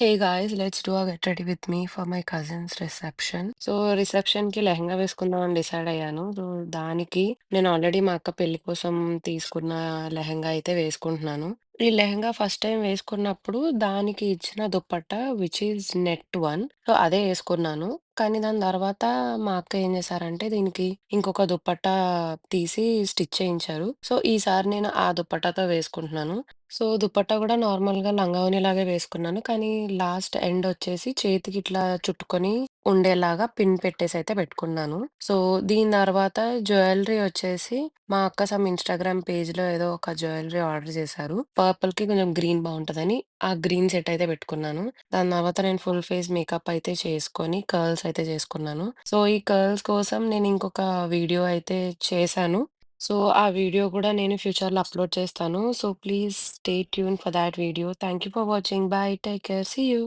Hey guys, let's do a get ready with me for my cousin's reception. So రిసెప్షన్‌కి లెహెంగా వేసుకుందామని decide అయ్యాను. So దానికి నేను already మా అక్క పెళ్లి కోసం తీసుకున్న లెహెంగా అయితే వేసుకుంటున్నాను. ఈ లెహెంగా ఫస్ట్ టైమ్ వేసుకున్నప్పుడు దానికి ఇచ్చిన dupatta which is net one. So అదే యేసుకున్నాను. కానీ దాని తర్వాత మా అక్క ఏం చేశారంటే దీనికి ఇంకొక దుపట్టా తీసి స్టిచ్ చేయించారు. సో ఈసారి నేను ఆ దుపట్టాతో వేసుకుంటున్నాను. సో, దుపట్టా గూడా నార్మల్‌గా లంగావోణిలాగే వేసుకున్నాను. కానీ లాస్ట్ ఎండ్ వచ్చేసి చేతికి ఇట్లా చుట్టుకొని ఉండేలాగా పిన్ పెట్టేసైతే పెట్టుకున్నాను. సో, దీని తర్వాత జ్యువెల్లరీ వచ్చేసి మా అక్క సమ్ ఇన్‌స్టాగ్రామ్ పేజ్‌లో ఏదో ఒక జ్యువెల్లరీ ఆర్డర్ చేశారు. పర్పుల్‌కి కొంచెం గ్రీన్ బావుంటదని ఆ గ్రీన్ సెట్ అయితే పెట్టుకున్నాను. దాని తర్వాత నేను ఫుల్ ఫేస్ మేకప్ అయితే చేసుకొని కర్ల్స్ అయితే చేసుకున్నాను. సో, ఈ కర్ల్స్ కోసం నేను ఇంకొక వీడియో అయితే చేశాను. సో, ఆ వీడియో గూడా నేను ఫ్యూచర్‌లో అప్‌లోడ్ చేస్తాను. So, please stay tune for that video. Thank you for watching. Bye. Take care. See you.